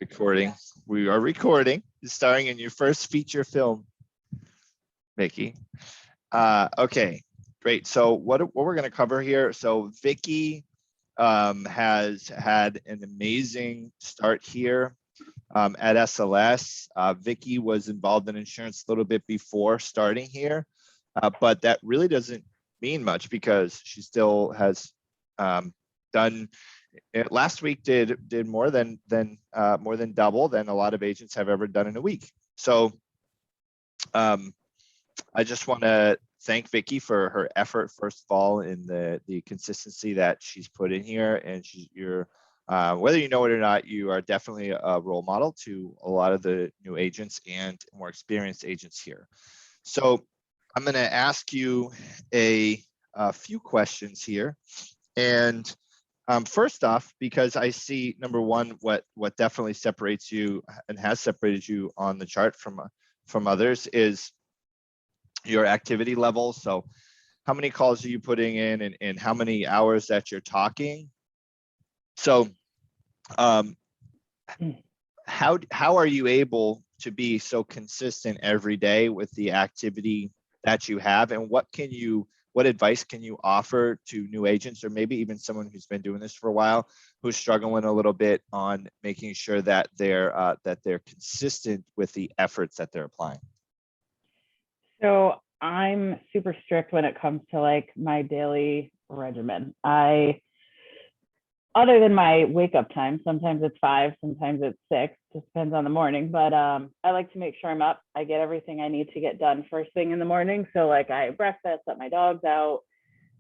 Recording. We are recording. Starring in your first feature film, Vicky. Okay, great. So what we're going to cover here. So Vicky has had an amazing start here at SLS. Vicky was involved in insurance a little bit before starting here, but that really doesn't mean much because she still has done. Last week did more than double than a lot of agents have ever done in a week. So I just want to thank Vicky for her effort, first of all, in the consistency that she's put in here. And you're whether you know it or not, you are definitely a role model to a lot of the new agents and more experienced agents here. So I'm going to ask you a few questions here. And first off, because I see, number one, what definitely separates you and has separated you on the chart from others is your activity level. So how many calls are you putting in and how many hours that you're talking? So how are you able to be so consistent every day with the activity that you have, and what advice can you offer to new agents, or maybe even someone who's been doing this for a while, who's struggling a little bit on making sure that they're consistent with the efforts that they're applying? So I'm super strict when it comes to like my daily regimen. Other than my wake up time, sometimes it's 5, sometimes it's 6, just depends on the morning. But I like to make sure I'm up. I get everything I need to get done first thing in the morning. So like I breakfast, let my dogs out,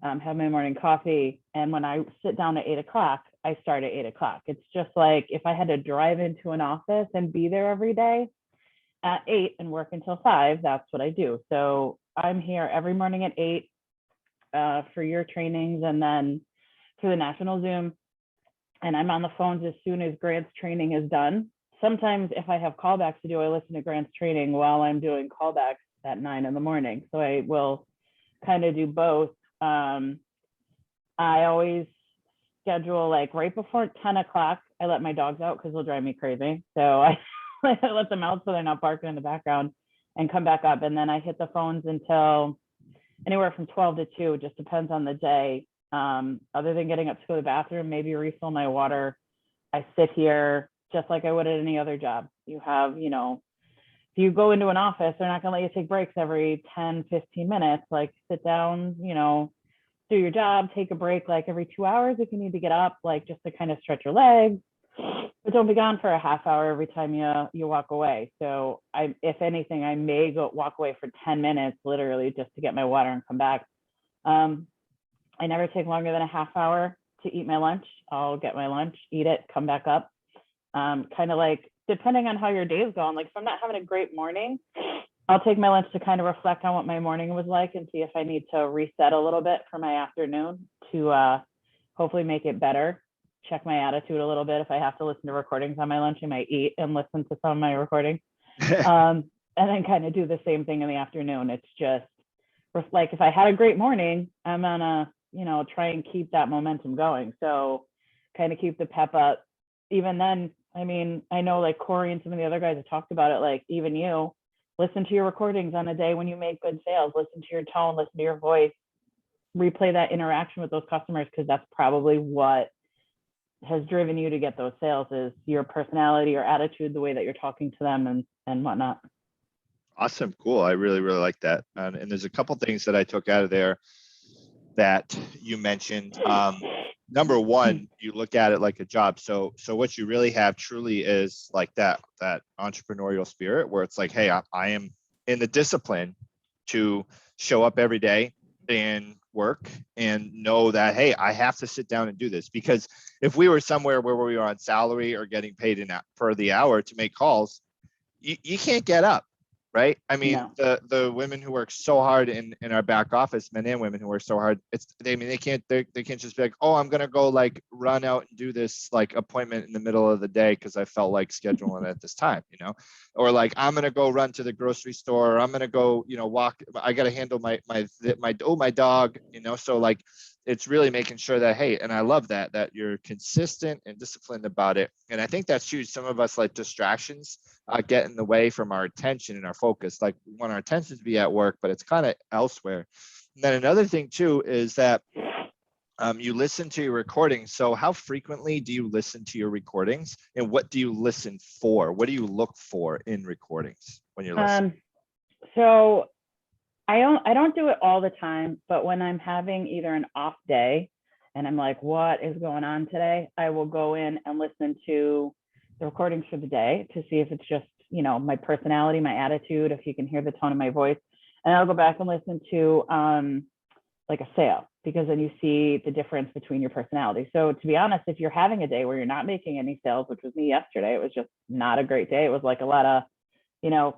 have my morning coffee. And when I sit down at 8 o'clock, I start at 8 o'clock. It's just like if I had to drive into an office and be there every day at 8 and work until 5, that's what I do. So I'm here every morning at 8 for your trainings and then for the national Zoom. And I'm on the phones as soon as Grant's training is done. Sometimes if I have callbacks to do, I listen to Grant's training while I'm doing callbacks at 9 in the morning. So I will kind of do both. I always schedule like right before 10 o'clock, I let my dogs out because they'll drive me crazy. So I let them out so they're not barking in the background and come back up. And then I hit the phones until anywhere from 12 to 2, just depends on the day. Other than getting up to go to the bathroom, maybe refill my water, I sit here just like I would at any other job. You have, if you go into an office, they're not going to let you take breaks every 10, 15 minutes. Like sit down, do your job, take a break like every 2 hours if you need to get up, like just to kind of stretch your legs. But don't be gone for a half hour every time you walk away. So if anything, I may walk away for 10 minutes, literally just to get my water and come back. I never take longer than a half hour to eat my lunch. I'll get my lunch, eat it, come back up. Kind of like, depending on how your day is going, like if I'm not having a great morning, I'll take my lunch to kind of reflect on what my morning was like and see if I need to reset a little bit for my afternoon to hopefully make it better. Check my attitude a little bit. If I have to listen to recordings on my lunch, I might eat and listen to some of my recordings. And then kind of do the same thing in the afternoon. It's just like if I had a great morning, I'm gonna try and keep that momentum going. So kind of keep the pep up. Even then, I mean, I know like Corey and some of the other guys have talked about it, like even you, listen to your recordings on a day when you make good sales, listen to your tone, listen to your voice, replay that interaction with those customers, because that's probably what has driven you to get those sales is your personality, your attitude, the way that you're talking to them and whatnot. Awesome. Cool. I really, really like that. And there's a couple things that I took out of there that you mentioned. Number one, you look at it like a job. So what you really have truly is like that entrepreneurial spirit where it's like, hey, I am in the discipline to show up every day and work and know that, hey, I have to sit down and do this. Because if we were somewhere where we were on salary or getting paid per the hour to make calls, you can't get up. Right. I mean, no. The women who work so hard in our back office, men and women who work so hard, they can't just be like, oh, I'm going to go like run out and do this like appointment in the middle of the day because I felt like scheduling it at this time, or like I'm going to go run to the grocery store, or I'm going to go, walk. I got to handle my dog, so like it's really making sure that, hey, and I love that you're consistent and disciplined about it. And I think that's huge. Some of us let distractions get in the way from our attention and our focus. Like we want our attention to be at work, but it's kind of elsewhere. And then another thing too is that you listen to your recordings. So how frequently do you listen to your recordings, and what do you listen for? What do you look for in recordings when you're listening? So I don't do it all the time, but when I'm having either an off day and I'm like, what is going on today? I will go in and listen to the recordings for the day to see if it's just, my personality, my attitude, if you can hear the tone of my voice. And I'll go back and listen to like a sale, because then you see the difference between your personality. So to be honest, if you're having a day where you're not making any sales, which was me yesterday, it was just not a great day. It was like a lot of,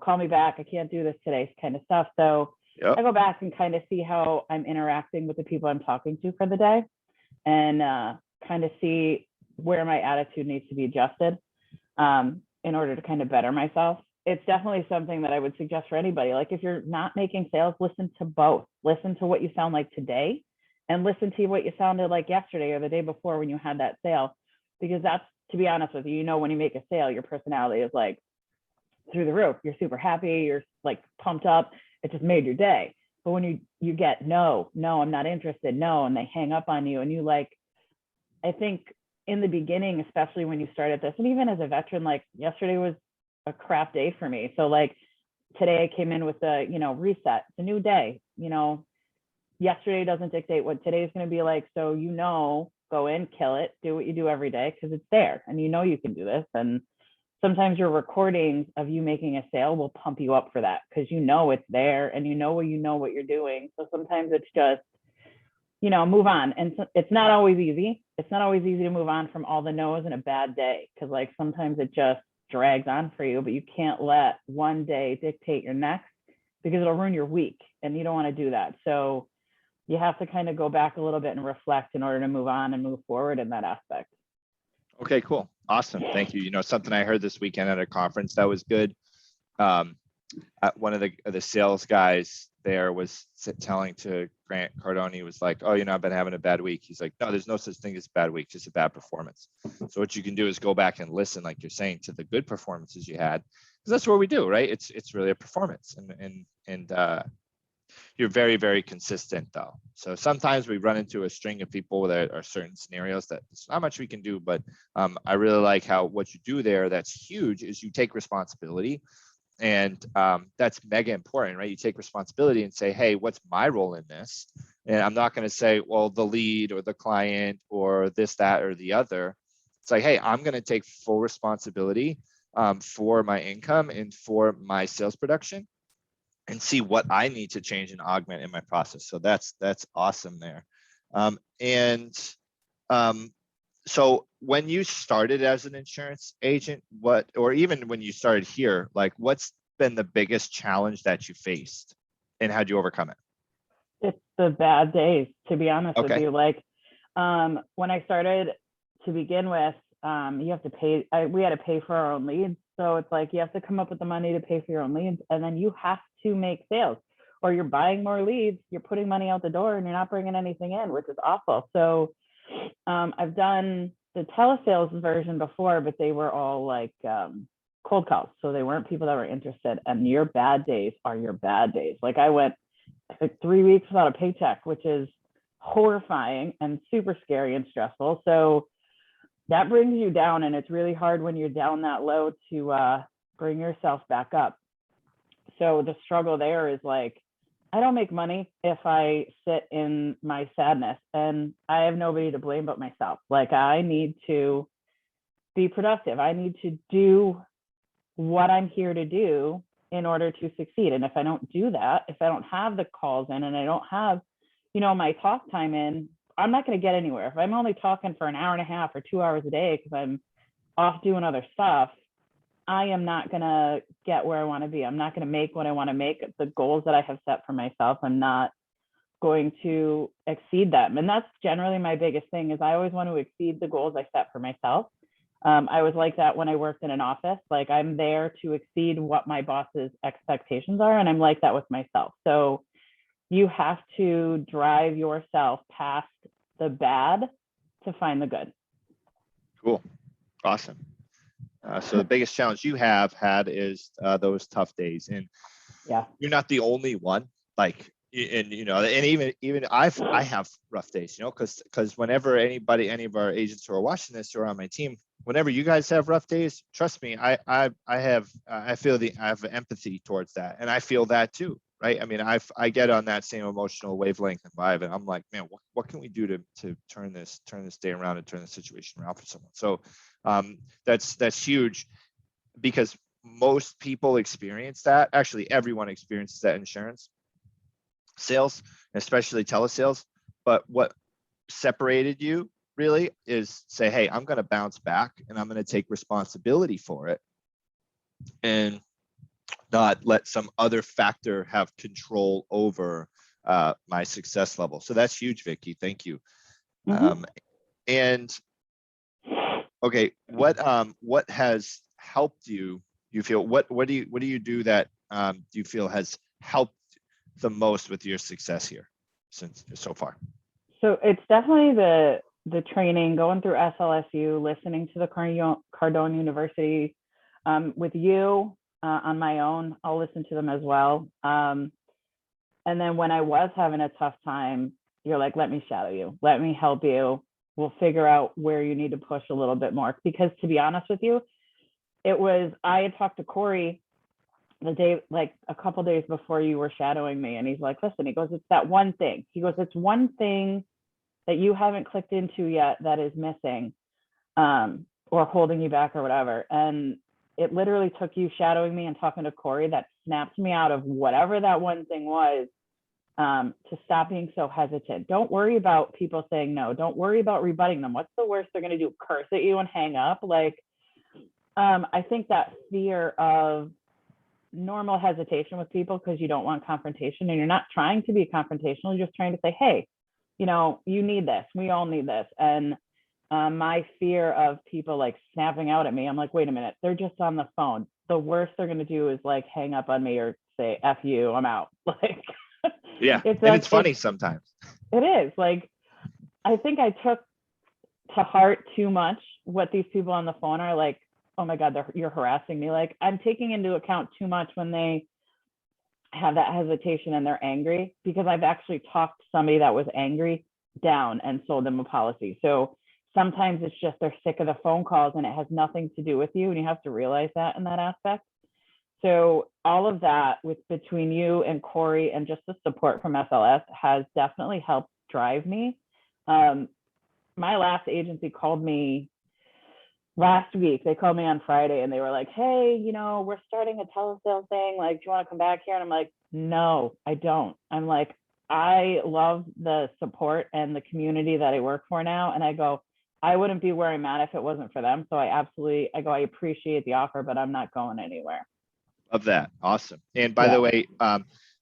call me back, I can't do this today kind of stuff. So Yep. I go back and kind of see how I'm interacting with the people I'm talking to for the day, and kind of see where my attitude needs to be adjusted in order to kind of better myself. It's definitely something that I would suggest for anybody. Like if you're not making sales, listen to both. Listen to what you sound like today, and listen to what you sounded like yesterday or the day before when you had that sale. Because that's, to be honest with you, when you make a sale, your personality is like through the roof. You're super happy. You're like pumped up. It just made your day. But when you get no, I'm not interested, no, and they hang up on you, and you like, I think in the beginning, especially when you started this, and even as a veteran, like yesterday was a crap day for me. So like today I came in with a, reset. It's a new day. Yesterday doesn't dictate what today's going to be like. So, go in, kill it, do what you do every day, because it's there and you can do this. And sometimes your recordings of you making a sale will pump you up for that, because it's there and what you're doing. So sometimes it's just, move on. And so it's not always easy. It's not always easy to move on from all the no's in a bad day, because like sometimes it just drags on for you, but you can't let one day dictate your next, because it'll ruin your week and you don't want to do that. So you have to kind of go back a little bit and reflect in order to move on and move forward in that aspect. Okay, cool. Awesome. Thank you. Something I heard this weekend at a conference that was good. One of the sales guys there was telling to Grant Cardone, he was like, oh, I've been having a bad week. He's like, no, there's no such thing as bad week, just a bad performance. So what you can do is go back and listen, like you're saying, to the good performances you had, because that's what we do, right? It's really a performance, and you're very, very consistent though. So sometimes we run into a string of people that are certain scenarios that there's not much we can do, but I really like how what you do there that's huge is you take responsibility. And that's mega important, right? You take responsibility and say, hey, what's my role in this? And I'm not going to say, well, the lead or the client or this, that, or the other. It's like, hey, I'm going to take full responsibility for my income and for my sales production, and see what I need to change and augment in my process. So that's awesome there. So when you started as an insurance agent, or even when you started here, like what's been the biggest challenge that you faced, and how'd you overcome it? It's the bad days, to be honest with Okay. you. Like when I started to begin with, you have to pay, we had to pay for our own leads. So it's like, you have to come up with the money to pay for your own leads, and then you have to make sales, or you're buying more leads, you're putting money out the door, and you're not bringing anything in, which is awful. So I've done the telesales version before, but they were all like cold calls. So they weren't people that were interested, and your bad days are your bad days. Like I went like 3 weeks without a paycheck, which is horrifying and super scary and stressful. So that brings you down, and it's really hard when you're down that low to bring yourself back up. So the struggle there is like, I don't make money if I sit in my sadness, and I have nobody to blame but myself. Like I need to be productive. I need to do what I'm here to do in order to succeed. And if I don't do that, if I don't have the calls in, and I don't have, my talk time in, I'm not going to get anywhere. If I'm only talking for an hour and a half or 2 hours a day because I'm off doing other stuff, I am not going to get where I want to be. I'm not going to make what I want to make. The goals that I have set for myself, I'm not going to exceed them. And that's generally my biggest thing, is I always want to exceed the goals I set for myself. I was like that when I worked in an office. Like I'm there to exceed what my boss's expectations are. And I'm like that with myself. So you have to drive yourself past the bad to find the good. Cool. Awesome. So the biggest challenge you have had is those tough days, and Yeah. you're not the only one. Like, and even I have rough days, because whenever any of our agents who are watching this or on my team, whenever you guys have rough days, trust me, I have empathy towards that, and I feel that too, right? I mean, I get on that same emotional wavelength and vibe, and I'm like, man, what can we do to turn this day around and turn the situation around for someone? So that's huge, because most people experience that. Actually, everyone experiences that in insurance sales, especially telesales. But what separated you really is say, hey, I'm going to bounce back and I'm going to take responsibility for it and not let some other factor have control over my success level. So that's huge, Vicky. Thank you. And okay, what has helped you? You feel what do you do that you feel has helped the most with your success here since so far? So it's definitely the training, going through SLSU, listening to the Cardone University with you on my own. I'll listen to them as well. And then when I was having a tough time, you're like, let me shadow you. Let me help you. We'll figure out where you need to push a little bit more. Because to be honest with you, I had talked to Corey the day, like a couple days before you were shadowing me. And he's like, listen, he goes, it's that one thing. He goes, it's one thing that you haven't clicked into yet that is missing or holding you back or whatever. And it literally took you shadowing me and talking to Corey that snapped me out of whatever that one thing was to stop being so hesitant. Don't worry about people saying no. Don't worry about rebutting them. What's the worst they're going to do? Curse at you and hang up? Like, I think that fear of normal hesitation with people because you don't want confrontation and you're not trying to be confrontational. You're just trying to say, hey, you need this. We all need this. And my fear of people like snapping out at me, I'm like, wait a minute, they're just on the phone. The worst they're going to do is like hang up on me or say, F you, I'm out. Like, yeah. It's funny sometimes. It is. Like, I think I took to heart too much what these people on the phone are like, oh my God, you're harassing me. Like, I'm taking into account too much when they have that hesitation and they're angry, because I've actually talked somebody that was angry down and sold them a policy. So sometimes it's just they're sick of the phone calls and it has nothing to do with you. And you have to realize that in that aspect. So all of that between you and Corey and just the support from SLS has definitely helped drive me. My last agency called me last week. They called me on Friday and they were like, hey, we're starting a telesales thing. Like, do you want to come back here? And I'm like, no, I don't. I'm like, I love the support and the community that I work for now. And I go, I wouldn't be where I'm at if it wasn't for them. So I appreciate the offer, but I'm not going anywhere. Of that. Awesome. And by the way,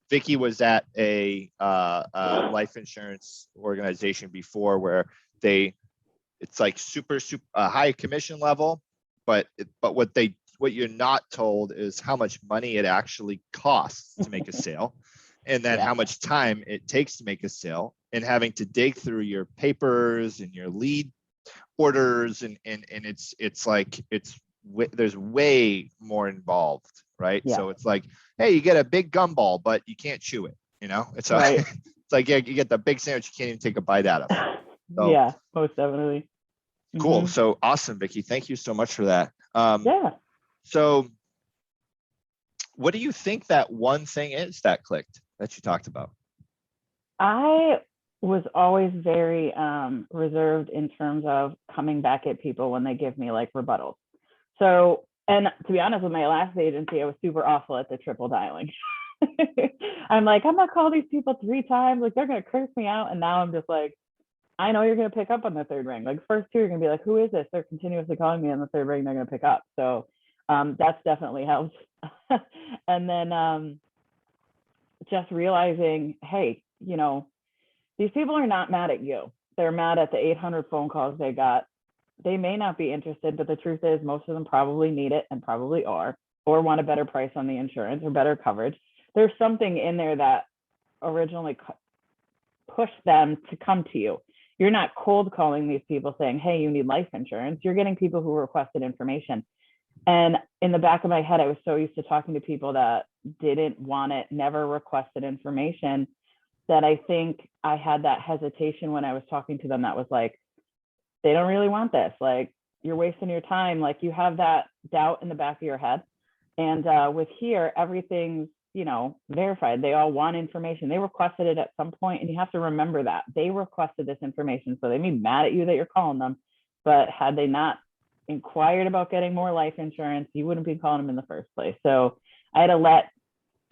Vicky was at a life insurance organization before where it's like super high commission level, but what you're not told is how much money it actually costs to make a sale, and then how much time it takes to make a sale, and having to dig through your papers and your lead orders, and it's like there's way more involved, right? Yeah. So it's like, hey, you get a big gumball, but you can't chew it. It's right. It's like, yeah, you get the big sandwich, you can't even take a bite out of it. So, yeah, most definitely. Cool. So awesome, Vicky. Thank you so much for that. So what do you think that one thing is that clicked that you talked about? I was always very reserved in terms of coming back at people when they give me like rebuttals. So, and to be honest, with my last agency, I was super awful at the triple dialing. I'm like, I'm gonna call these people 3 times, like they're gonna curse me out. And now I'm just like, I know you're gonna pick up on the third ring. Like first 2, you're gonna be like, who is this? They're continuously calling me, on the third ring, they're gonna pick up. So that's definitely helped. And then just realizing, hey, these people are not mad at you. They're mad at the 800 phone calls they got. They may not be interested, but the truth is most of them probably need it and probably are, or want a better price on the insurance or better coverage. There's something in there that originally pushed them to come to you. you're not cold calling these people saying, hey, you need life insurance. You're getting people who requested information. And in the back of my head, I was so used to talking to people that didn't want it, never requested information, that I think I had that hesitation when I was talking to them that was like, they don't really want this. Like, you're wasting your time. Like, you have that doubt in the back of your head. And with here, everything's, verified. They all want information. They requested it at some point, and you have to remember that they requested this information. So they may be mad at you that you're calling them, but had they not inquired about getting more life insurance, you wouldn't be calling them in the first place. So I had to let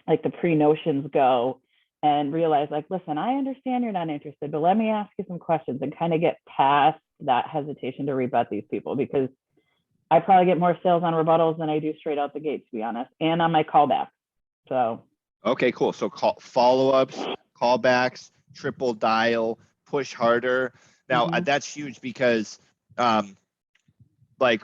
like the pre-notions go and realize, like, listen, I understand you're not interested, but let me ask you some questions and kind of get past that hesitation to rebut these people, because I probably get more sales on rebuttals than I do straight out the gate, to be honest, and on my callback. So Okay, cool. So follow-ups, callbacks, triple dial, push harder. Now that's huge because like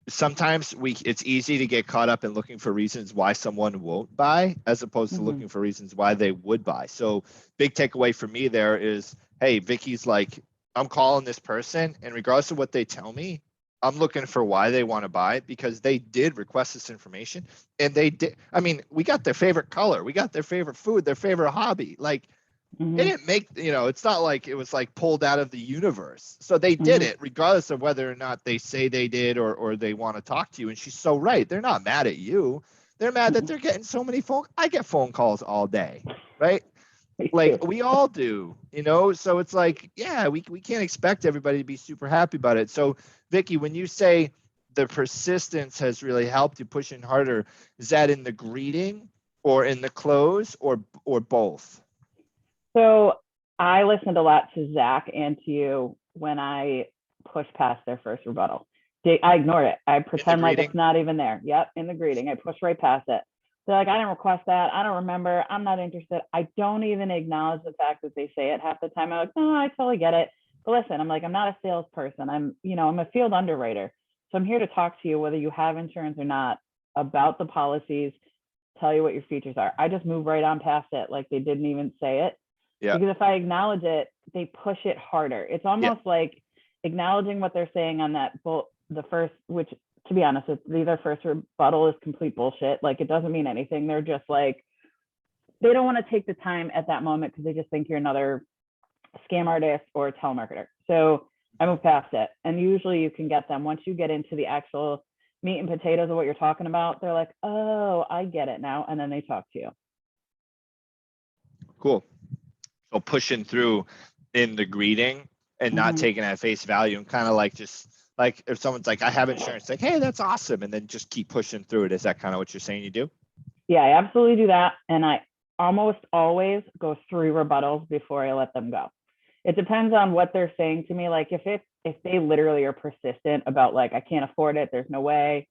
sometimes it's easy to get caught up in looking for reasons why someone won't buy as opposed to looking for reasons why they would buy. So big takeaway for me there is, hey, Vicky's like, I'm calling this person, and regardless of what they tell me, I'm looking for why they want to buy, because they did request this information, and they did. I mean, we got their favorite color, we got their favorite food, their favorite hobby. Like, it didn't make, it's not like it was like pulled out of the universe. So they did it regardless of whether or not they say they did or they want to talk to you. And she's so right. They're not mad at you. They're mad that they're getting so many I get phone calls all day, right? Like we all do, so it's like, yeah, we can't expect everybody to be super happy about it. So Vicky, when you say the persistence has really helped you pushing harder, is that in the greeting or in the close or both? So I listened a lot to Zach and to you when I pushed past their first rebuttal. I ignored it. I pretend like it's not even there. Yep, in the greeting. I pushed right past it. They're like, I didn't request that. I don't remember. I'm not interested. I don't even acknowledge the fact that they say it half the time. I'm like, no, I totally get it. But listen, I'm like, I'm not a salesperson. I'm a field underwriter. So I'm here to talk to you, whether you have insurance or not, about the policies, tell you what your features are. I just move right on past it like they didn't even say it. Yeah. Because if I acknowledge it, they push it harder. It's almost like acknowledging what they're saying on that, the first, which, to be honest, their first rebuttal is complete bullshit. Like, it doesn't mean anything. They're just like, they don't want to take the time at that moment because they just think you're another scam artist or a telemarketer. So I move past it. And usually you can get them, once you get into the actual meat and potatoes of what you're talking about, they're like, oh, I get it now. And then they talk to you. Cool. So pushing through in the greeting and not taking at face value, and kind of like, just like if someone's like, I have insurance, like, hey, that's awesome. And then just keep pushing through it. Is that kind of what you're saying you do? Yeah, I absolutely do that. And I almost always go through rebuttals before I let them go. It depends on what they're saying to me. Like if they literally are persistent about like, I can't afford it, there's no way,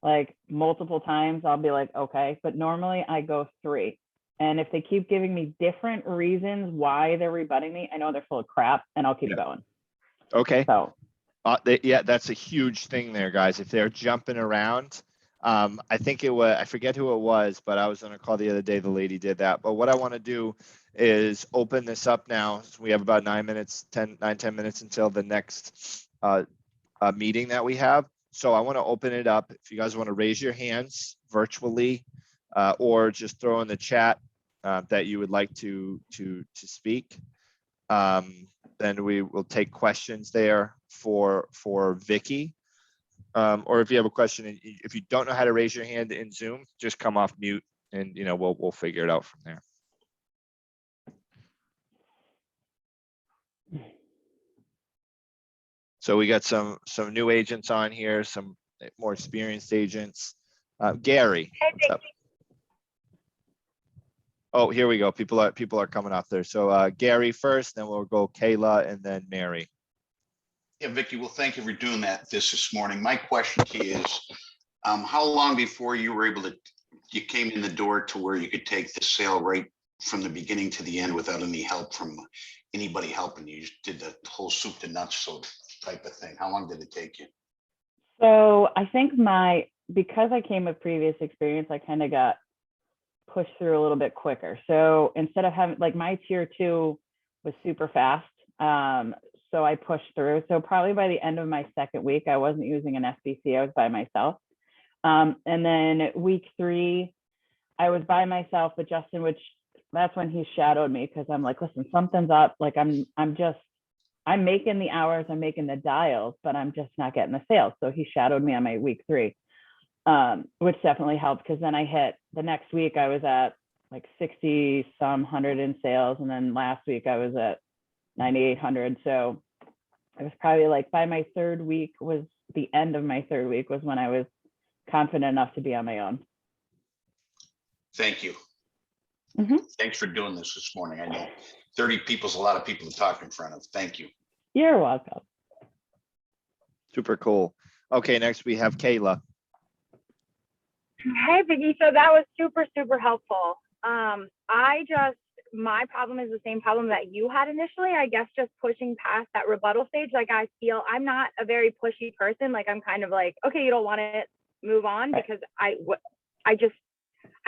like multiple times, I'll be like, okay. But normally I go 3. And if they keep giving me different reasons why they're rebutting me, I know they're full of crap, and I'll keep going. Okay. So that's a huge thing there, guys. If they're jumping around, I think I forget who it was, but I was on a call the other day. The lady did that. But what I want to do is open this up now. So we have about 10 minutes until the next meeting that we have. So I want to open it up. If you guys want to raise your hands virtually, or just throw in the chat that you would like to speak, then we will take questions there for Vicky. Or if you have a question, and if you don't know how to raise your hand in Zoom, just come off mute, and we'll figure it out from there. So we got some new agents on here, some more experienced agents. Gary, what's up? Oh, here we go. People are coming up there. So Gary first, then we'll go Kayla, and then Mary. Yeah, Vicky, well, thank you for doing this morning. My question to you is, how long before you were you came in the door to where you could take the sale right from the beginning to the end without any help from anybody helping you? You just did the whole soup to nuts type of thing. How long did it take you? So I think because I came with previous experience, I kind of got pushed through a little bit quicker. So instead of having, like, my tier 2 was super fast. So I pushed through. So probably by the end of my second week, I wasn't using an SBC. I was by myself. And then week 3, I was by myself, but Justin, which that's when he shadowed me, because I'm like, listen, something's up. Like I'm making the hours, I'm making the dials, but I'm just not getting the sales. So he shadowed me on my week 3, which definitely helped, because then I hit the next week, I was at like 60 some hundred in sales. And then last week I was at 9,800. So I was probably like, by my 3rd week, was the end of my 3rd week, was when I was confident enough to be on my own. Thank you. Mhm. Thanks for doing this morning. I know 30 people is a lot of people to talk in front of. Thank you. You're welcome. Super cool. Okay, next we have Kayla. Hey, Vicky. So that was super, super helpful. My problem is the same problem that you had initially. I guess just pushing past that rebuttal stage. Like, I feel I'm not a very pushy person. Like, I'm kind of like, okay, you don't want it, move on, because I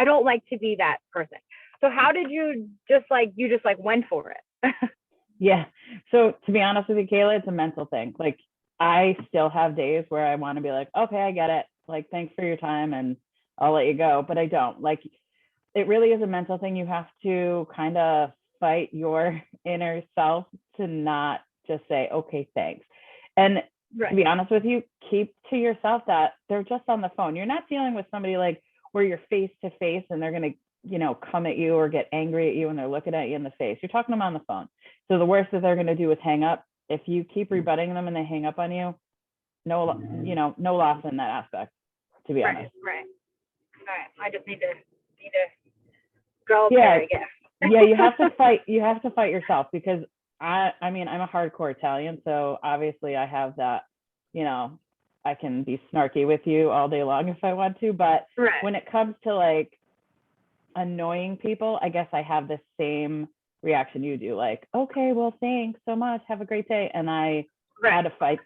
don't like to be that person. So how did you just went for it? Yeah. So to be honest with you, Kayla, it's a mental thing. Like, I still have days where I want to be like, okay, I get it. Like, thanks for your time and I'll let you go. But I don't. Like, it really is a mental thing. You have to kind of fight your inner self to not just say, okay, thanks. And to be honest with you, keep to yourself that they're just on the phone. You're not dealing with somebody like where you're face to face and they're going to, come at you or get angry at you and they're looking at you in the face. You're talking to them on the phone. So the worst that they're going to do is hang up. If you keep rebutting them and they hang up on you, no loss in that aspect, to be honest. Right. All right. I just need to grow up Yeah. there, I guess. Yeah, you have to fight. You have to fight yourself, because I mean, I'm a hardcore Italian, so obviously I have that, I can be snarky with you all day long if I want to, but when it comes to like annoying people, I guess I have the same reaction you do. Like, okay, well, thanks so much. Have a great day. And I had to fight.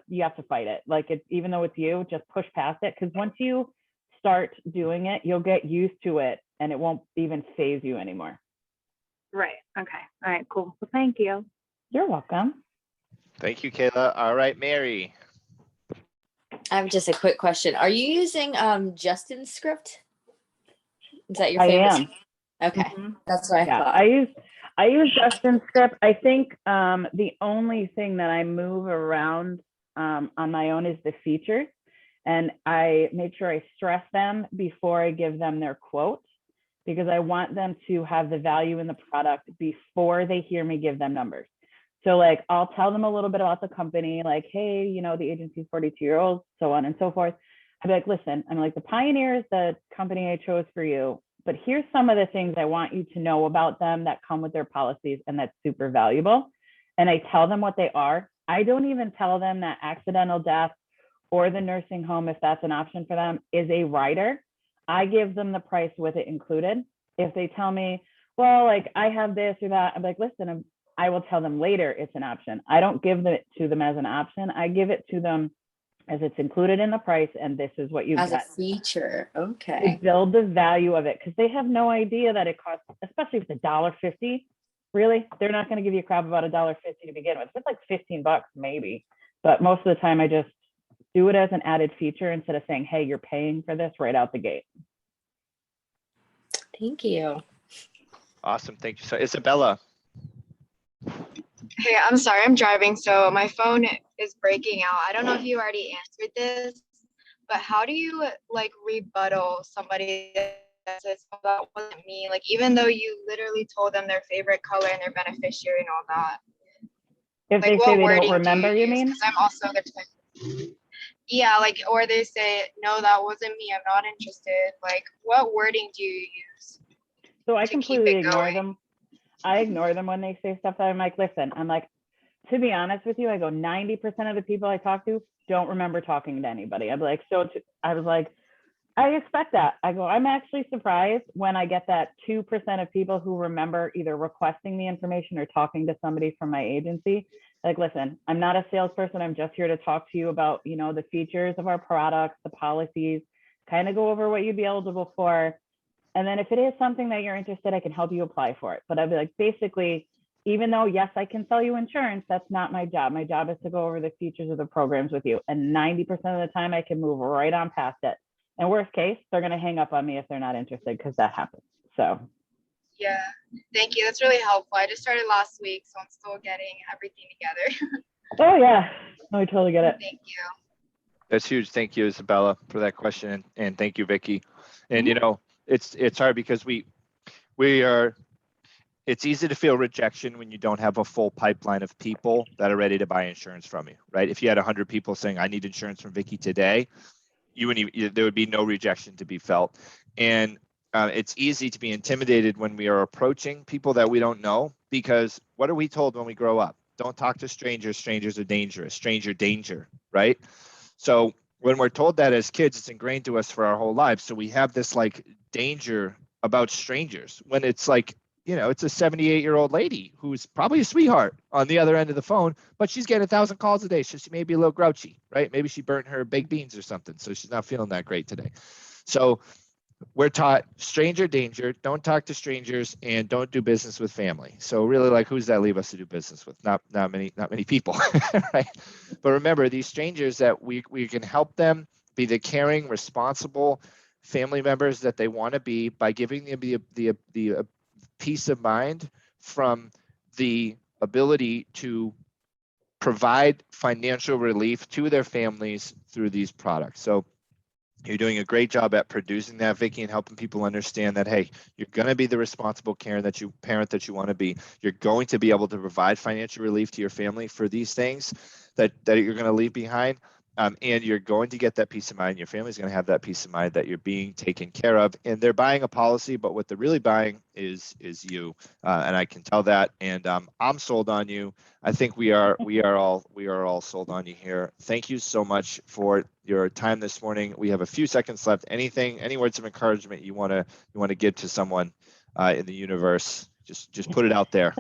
You have to fight it. Like, it's, even though it's you, just push past it. Because once you start doing it, you'll get used to it and it won't even faze you anymore. Right. Okay. All right, cool. Well, thank you. You're welcome. Thank you, Kayla. All right, Mary. I have just a quick question. Are you using Justin's script? Is that your I favorite? am. Okay, Mhm. that's what I Yeah, thought. I use Justin's script. I think the only thing that I move around on my own is the features, and I make sure I stress them before I give them their quote, because I want them to have the value in the product before they hear me give them numbers. So like, I'll tell them a little bit about the company, like, hey, the agency's 42-year-old, so on and so forth. I'd be like, listen, I'm like, the Pioneer is the company I chose for you, but here's some of the things I want you to know about them that come with their policies and that's super valuable. And I tell them what they are. I don't even tell them that accidental death or the nursing home, if that's an option for them, is a rider. I give them the price with it included. If they tell me, well, like, I have this or that, I'm like, listen, I will tell them later it's an option. I don't give it to them as an option. I give it to them as it's included in the price, and this is what you As get. a feature, To okay. build the value of it, because they have no idea that it costs, especially if it's $1.50. Really, they're not going to give you crap about $1.50 to begin with. It's like $15 maybe, but most of the time I just do it as an added feature instead of saying, hey, you're paying for this right out the gate. Thank you. Awesome. Thank you. So Isabella. Hey, I'm sorry, I'm driving, so my phone is breaking out. I don't know if you already answered this, but how do you like rebuttal somebody that says, oh, that wasn't me? Like, even though you literally told them their favorite color and their beneficiary and all that. If Like, they what say they don't wording do remember, you use? mean? Because I'm also their type. Yeah, like, or they say, no, that wasn't me, I'm not interested. Like, what wording do you use? So I to keep completely it ignore going? them. I ignore them when they say stuff that I'm like, listen, I'm like, to be honest with you, I go 90% of the people I talk to don't remember talking to anybody. I'd be like, I was like, I expect that. I go, I'm actually surprised when I get that 2% of people who remember either requesting the information or talking to somebody from my agency. Like, listen, I'm not a salesperson. I'm just here to talk to you about, the features of our products, the policies, kind of go over what you'd be eligible for. And then if it is something that you're interested, I can help you apply for it. But I'd be like, basically, even though, yes, I can sell you insurance, that's not my job. My job is to go over the features of the programs with you. And 90% of the time I can move right on past it. And worst case, they're going to hang up on me if they're not interested, because that happens. So Yeah, thank you. That's really helpful. I just started last week, so I'm still getting everything together. oh yeah, no, I totally get it. Thank you. That's huge. Thank you, Isabella, for that question. And thank you, Vicky. And, Mhm. you know, it's hard because it's easy to feel rejection when you don't have a full pipeline of people that are ready to buy insurance from you, right? If you had 100 people saying, I need insurance from Vicky today, there would be no rejection to be felt. And it's easy to be intimidated when we are approaching people that we don't know, because what are we told when we grow up? Don't talk to strangers. Strangers are dangerous. Stranger danger, right? So when we're told that as kids, it's ingrained to us for our whole lives. So we have this like danger about strangers when it's like, you know, it's a 78-year-old lady who's probably a sweetheart on the other end of the phone, but she's getting 1,000 calls a day. So she may be a little grouchy, right? Maybe she burnt her baked beans or something. So she's not feeling that great today. So we're taught stranger danger, don't talk to strangers, and don't do business with family. So really, like, who's that leave us to do business with? Not many people, right? But remember, these strangers that we can help them be the caring, responsible family members that they want to be by giving them the peace of mind from the ability to provide financial relief to their families through these products. So you're doing a great job at producing that, Vicky, and helping people understand that, hey, you're going to be the responsible parent that you want to be. You're going to be able to provide financial relief to your family for these things that you're going to leave behind. And you're going to get that peace of mind. Your family's going to have that peace of mind that you're being taken care of. And they're buying a policy, but what they're really buying is you. And I can tell that. And I'm sold on you. I think we are all sold on you here. Thank you so much for your time this morning. We have a few seconds left. Any words of encouragement you want to give to someone in the universe? Just put it out there.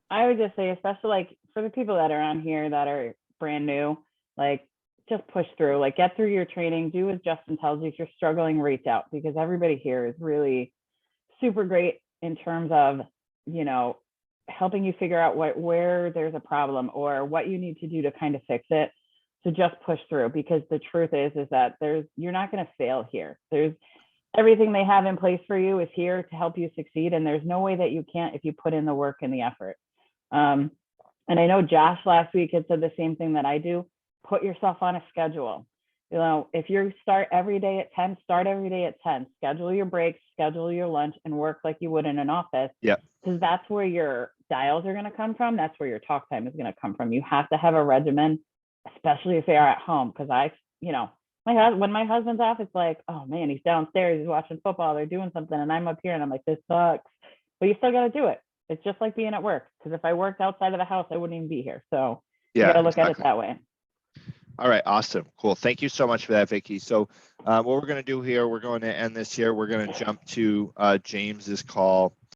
I would just say, especially like for the people that are on here that are brand new, like just push through, like get through your training, do as Justin tells you. If you're struggling, reach out, because everybody here is really super great in terms of, you know, helping you figure out where there's a problem or what you need to do to kind of fix it. So just push through, because the truth is that you're not going to fail here. There's everything they have in place for you is here to help you succeed. And there's no way that you can't if you put in the work and the effort. And I know Josh last week had said the same thing that I do. Put yourself on a schedule. You know, if you start every day at 10, start every day at 10. Schedule your breaks, schedule your lunch, and work like you would in an office. Yeah. Because that's where your dials are going to come from. That's where your talk time is going to come from. You have to have a regimen, especially if they are at home. Because when my husband's off, it's like, oh man, he's downstairs, he's watching football, they're doing something, and I'm up here and I'm like, this sucks. But you still got to do it. It's just like being at work. Because if I worked outside of the house, I wouldn't even be here. So you got to look at it that way. All right, awesome, cool. Thank you so much for that, Vicky. So what we're going to do here, we're going to end this here. We're going to jump to James's call